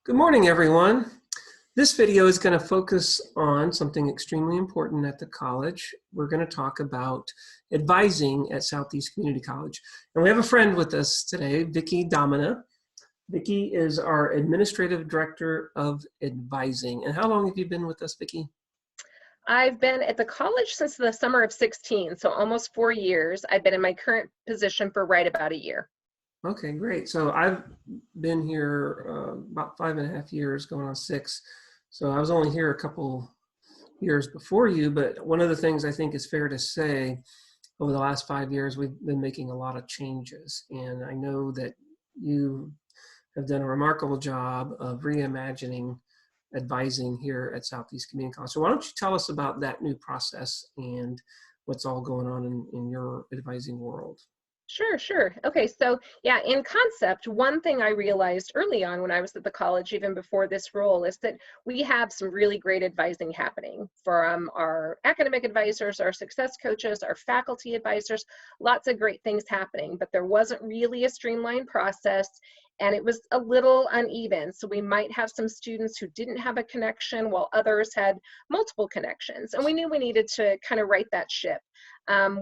Good morning, everyone. This video is going to focus on something extremely important at the college. We're going to talk about advising at Southeast Community College. And we have a friend with us today, Vicki Domina. Vicki is our Administrative Director of Advising. And how long have you been with us, Vicki? I've been at the college since the summer of 16, so almost 4 years. I've been in my current position for right about a year. Okay, great. So I've been here about 5.5 years, going on 6. So I was only here a couple years before you, but one of the things I think is fair to say, over the last 5 years, we've been making a lot of changes. And I know that you have done a remarkable job of reimagining advising here at Southeast Community College. So why don't you tell us about that new process and what's all going on in your advising world? Sure. Okay, so yeah, in concept, one thing I realized early on when I was at the college, even before this role, is that we have some really great advising happening from our academic advisors, our success coaches, our faculty advisors, lots of great things happening, but there wasn't really a streamlined process and it was a little uneven. So we might have some students who didn't have a connection while others had multiple connections. And we knew we needed to kind of right that ship.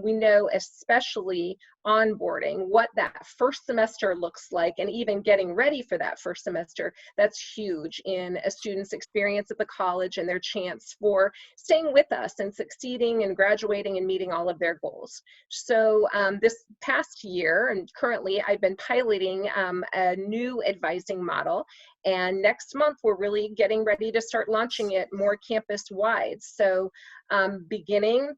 We know, especially onboarding, what that first semester looks like, and even getting ready for that first semester, that's huge in a student's experience at the college and their chance for staying with us and succeeding and graduating and meeting all of their goals. So this past year, and currently, I've been piloting a new advising model. And next month, we're really getting ready to start launching it more campus-wide. So beginning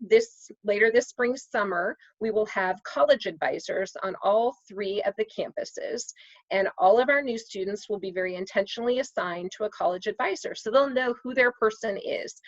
later this spring, summer, we will have college advisors on all 3 of the campuses. And all of our new students will be very intentionally assigned to a college advisor. So they'll know who their person is.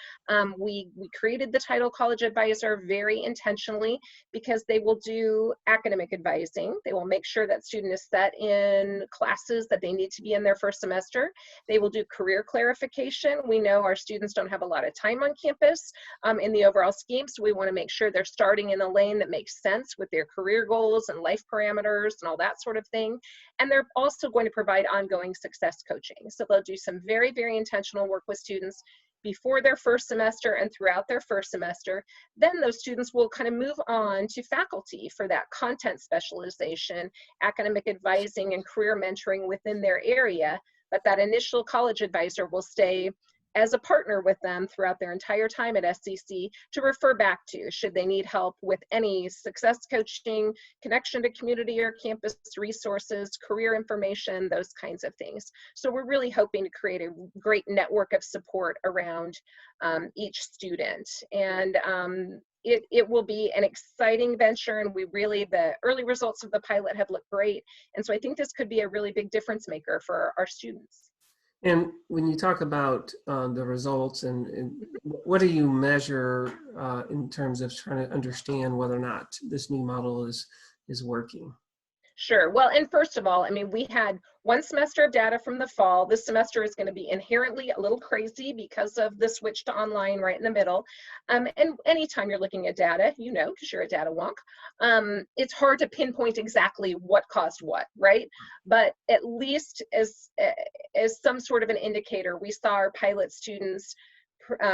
We created the title college advisor very intentionally because they will do academic advising. They will make sure that student is set in classes that they need to be in their first semester. They will do career clarification. We know our students don't have a lot of time on campus in the overall scheme, so we want to make sure they're starting in a lane that makes sense with their career goals and life parameters and all that sort of thing. And they're also going to provide ongoing success coaching. So they'll do some very, very intentional work with students before their first semester and throughout their first semester. Then those students will kind of move on to faculty for that content specialization, academic advising, and career mentoring within their area. But that initial college advisor will stay as a partner with them throughout their entire time at SCC to refer back to should they need help with any success coaching, connection to community or campus resources, career information, those kinds of things. So we're really hoping to create a great network of support around each student. And it will be an exciting venture, and the early results of the pilot have looked great. And so I think this could be a really big difference maker for our students. And when you talk about the results, and what do you measure in terms of trying to understand whether or not this new model is working? Sure. Well, and first of all, I mean, we had 1 semester of data from the fall. This semester is going to be inherently a little crazy because of the switch to online right in the middle. And anytime you're looking at data, because you're a data wonk, it's hard to pinpoint exactly what caused what, right? But at least as some sort of an indicator, we saw our pilot students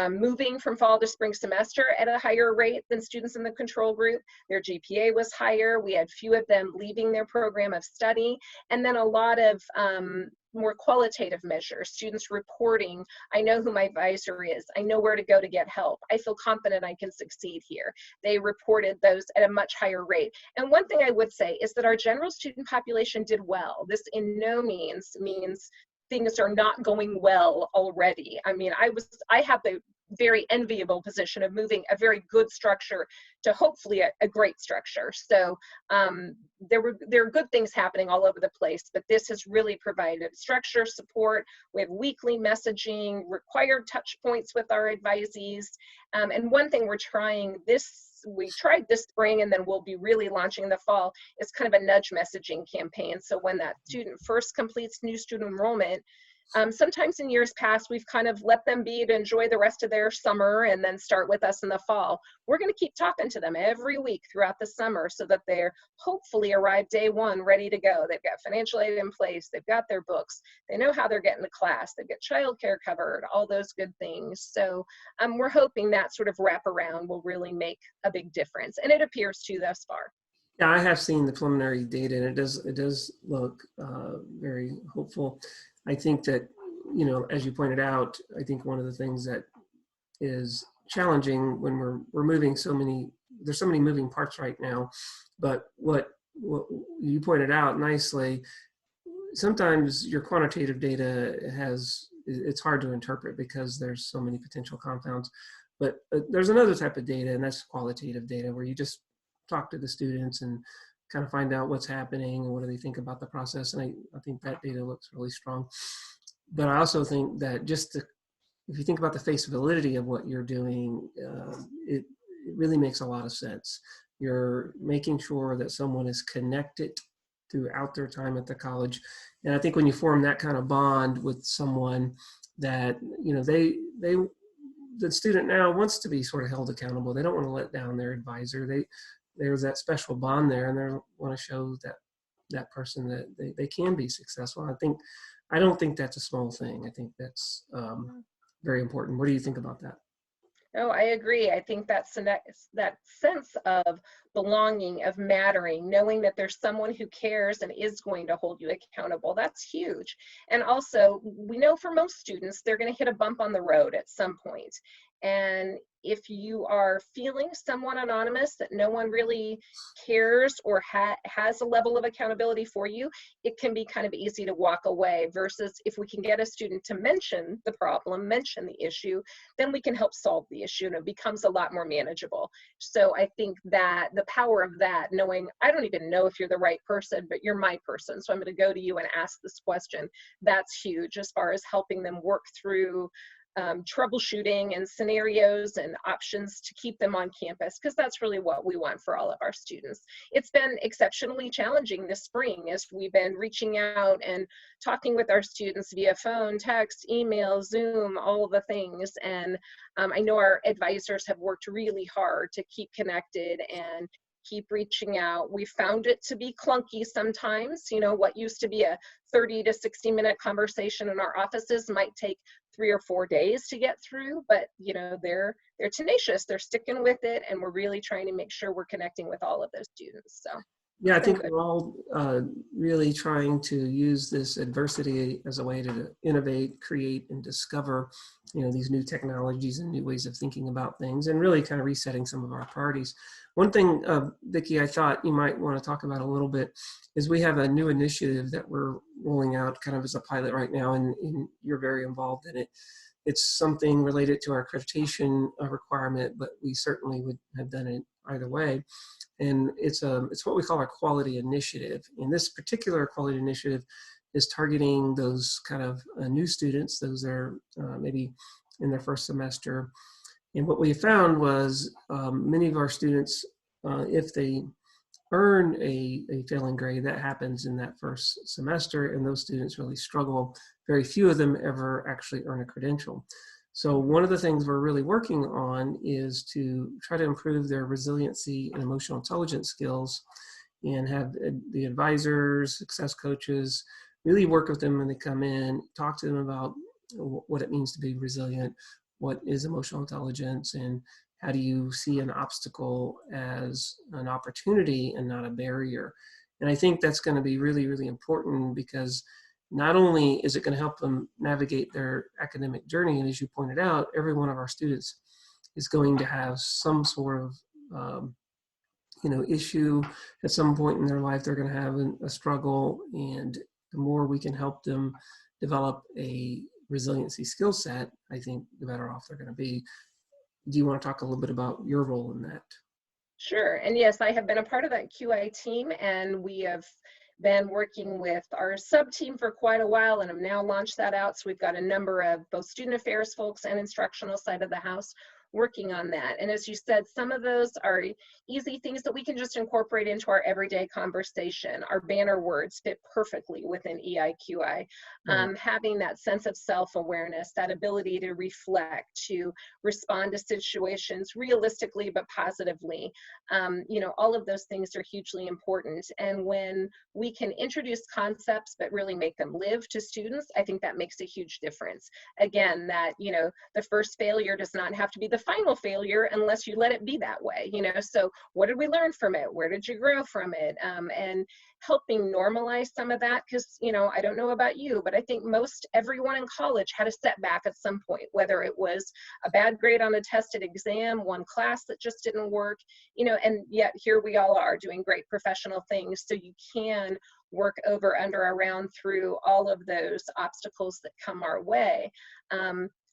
moving from fall to spring semester at a higher rate than students in the control group. Their GPA was higher. We had few of them leaving their program of study. And then a lot of more qualitative measures, students reporting, I know who my advisor is, I know where to go to get help, I feel confident I can succeed here. They reported those at a much higher rate. And one thing I would say is that our general student population did well. This in no means means things are not going well already. I mean, I have the very enviable position of moving a very good structure to hopefully a great structure. So there are good things happening all over the place, but this has really provided structure, support. We have weekly messaging, required touch points with our advisees. And one thing we tried this spring and then we'll be really launching in the fall is kind of a nudge messaging campaign. So when that student first completes new student enrollment, Sometimes in years past, we've kind of let them be to enjoy the rest of their summer and then start with us in the fall. We're going to keep talking to them every week throughout the summer so that they're hopefully arrive day one ready to go. They've got financial aid in place, they've got their books, they know how they're getting to class, they've got childcare covered, all those good things. So we're hoping that sort of wraparound will really make a big difference, and it appears to thus far. Yeah, I have seen the preliminary data, and it does look very hopeful. I think that, as you pointed out, I think one of the things that is challenging when we're moving there's so many moving parts right now. But what you pointed out nicely, sometimes your quantitative data it's hard to interpret because there's so many potential compounds. But there's another type of data, and that's qualitative data, where you just talk to the students and kind of find out what's happening and what do they think about the process. And I think that data looks really strong. But I also think that if you think about the face validity of what you're doing, it really makes a lot of sense. You're making sure that someone is connected throughout their time at the college. And I think when you form that kind of bond with someone that, the student now wants to be sort of held accountable. They don't want to let down their advisor. There's that special bond there, and they want to show that person that they can be successful. I don't think that's a small thing. I think that's very important. What do you think about that? Oh, I agree. I think that's that sense of belonging, of mattering, knowing that there's someone who cares and is going to hold you accountable. That's huge. And also, we know for most students, they're going to hit a bump on the road at some point. And if you are feeling somewhat anonymous, that no one really cares or has a level of accountability for you, it can be kind of easy to walk away, versus if we can get a student to mention the problem, mention the issue, then we can help solve the issue, and it becomes a lot more manageable. So I think that the power of that, knowing I don't even know if you're the right person, but you're my person, so I'm going to go to you and ask this question, that's huge as far as helping them work through troubleshooting and scenarios and options to keep them on campus, because that's really what we want for all of our students. It's been exceptionally challenging this spring as we've been reaching out and talking with our students via phone, text, email, Zoom, all the things. And I know our advisors have worked really hard to keep connected and keep reaching out. We found it to be clunky sometimes. What used to be a 30 to 60 minute conversation in our offices might take 3 or 4 days to get through, but they're tenacious, they're sticking with it, and we're really trying to make sure we're connecting with all of those students. So yeah, I think we're all really trying to use this adversity as a way to innovate, create, and discover, these new technologies and new ways of thinking about things, and really kind of resetting some of our priorities. One thing, Vicki, I thought you might want to talk about a little bit is we have a new initiative that we're rolling out kind of as a pilot right now, and you're very involved in it. It's something related to our accreditation requirement, but we certainly would have done it either way. And it's what we call our quality initiative. And this particular quality initiative is targeting those kind of new students. Those are maybe in their first semester. And what we found was many of our students, if they earn a failing grade, that happens in that first semester, and those students really struggle. Very few of them ever actually earn a credential. So one of the things we're really working on is to try to improve their resiliency and emotional intelligence skills, and have the advisors, success coaches, really work with them when they come in, talk to them about what it means to be resilient, what is emotional intelligence, and how do you see an obstacle as an opportunity and not a barrier. And I think that's going to be really, really important, because not only is it going to help them navigate their academic journey, and as you pointed out, every one of our students is going to have some sort of issue at some point in their life. They're going to have a struggle, and the more we can help them develop a resiliency skill set, I think the better off they're going to be. Do you want to talk a little bit about your role in that? Sure. And yes, I have been a part of that QI team, and we have been working with our sub team for quite a while, and have now launched that out. So we've got a number of both student affairs folks and instructional side of the house working on that. And as you said, some of those are easy things that we can just incorporate into our everyday conversation. Our banner words fit perfectly within EIQI. Right. Having that sense of self-awareness, that ability to reflect, to respond to situations realistically but positively, you know, all of those things are hugely important. And when we can introduce concepts but really make them live to students, I think that makes a huge difference. Again, that, you know, the first failure does not have to be the final failure unless you let it be that way, you know. So what did we learn from it? Where did you grow from it? And helping normalize some of that, because, you know, I don't know about you, but I think most everyone in college had a setback at some point, whether it was a bad grade on a tested exam, one class that just didn't work, you know, and yet here we all are doing great professional things. So you can work over, under, around, through all of those obstacles that come our way.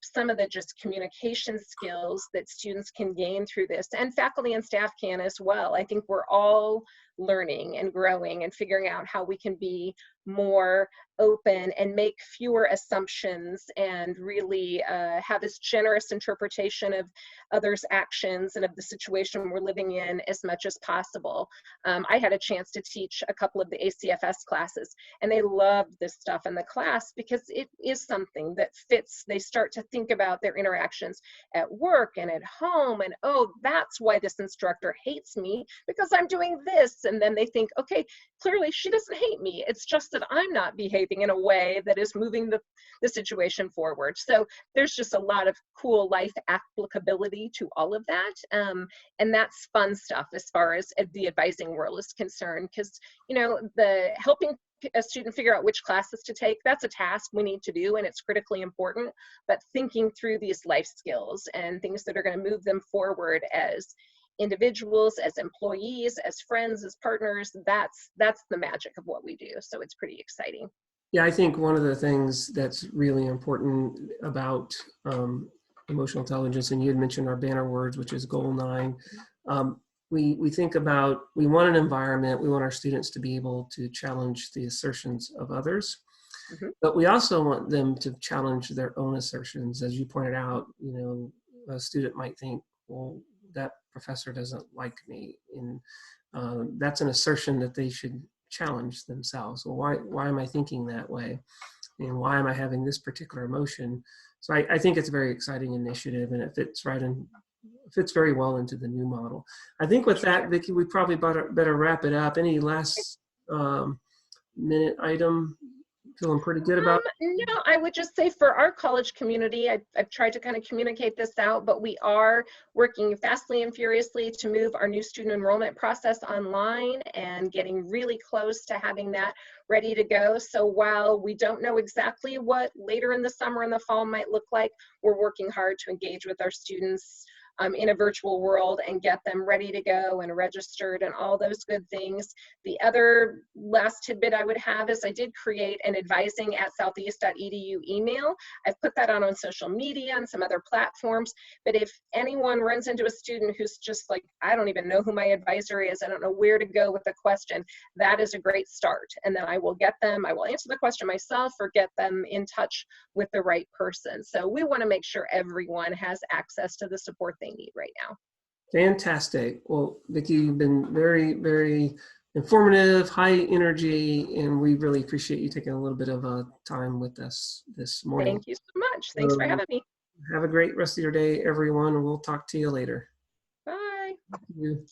Some of the just communication skills that students can gain through this, and faculty and staff can as well. I think we're all learning and growing and figuring out how we can be more open and make fewer assumptions and really have this generous interpretation of others' actions and of the situation we're living in as much as possible. I had a chance to teach a couple of the ACFS classes, and they loved this stuff in the class because it is something that fits. They start to think about their interactions at work and at home, and oh, that's why this instructor hates me, because I'm doing this. And then they think, okay, clearly she doesn't hate me. It's just that I'm not behaving in a way that is moving the situation forward. So there's just a lot of cool life applicability to all of that. And that's fun stuff as far as the advising world is concerned, because, you know, the helping a student figure out which classes to take, that's a task we need to do, and it's critically important. But thinking through these life skills and things that are going to move them forward as individuals, as employees, as friends, as partners, that's the magic of what we do. So it's pretty exciting. Yeah, I think one of the things that's really important about emotional intelligence, and you had mentioned our banner words, which is goal 9. We think about, we want an environment, we want our students to be able to challenge the assertions of others, but we also want them to challenge their own assertions. As you pointed out, you know, a student might think, well, that professor doesn't like me, and that's an assertion that they should challenge themselves. Well, why am I thinking that way, and why am I having this particular emotion? So I think it's a very exciting initiative, and it fits very well into the new model. I think with that, Vicki, we probably better wrap it up. Any last minute item? Feeling pretty good about? No, I would just say for our college community, I've tried to kind of communicate this out, but we are working fastly and furiously to move our new student enrollment process online and getting really close to having that ready to go. So while we don't know exactly what later in the summer and the fall might look like, we're working hard to engage with our students in a virtual world and get them ready to go and registered and all those good things. The other last tidbit I would have is I did create an advising@southeast.edu email. I've put that on social media and some other platforms, but if anyone runs into a student who's just like, I don't even know who my advisor is, I don't know where to go with the question, that is a great start. And then I will answer the question myself or get them in touch with the right person. So we want to make sure everyone has access to the support they need right now. Fantastic. Well, Vicki, you've been very, very informative, high energy, and we really appreciate you taking a little bit of time with us this morning. Thank you so much. Thanks for having me. Have a great rest of your day, everyone, and we'll talk to you later. Bye. Thank you.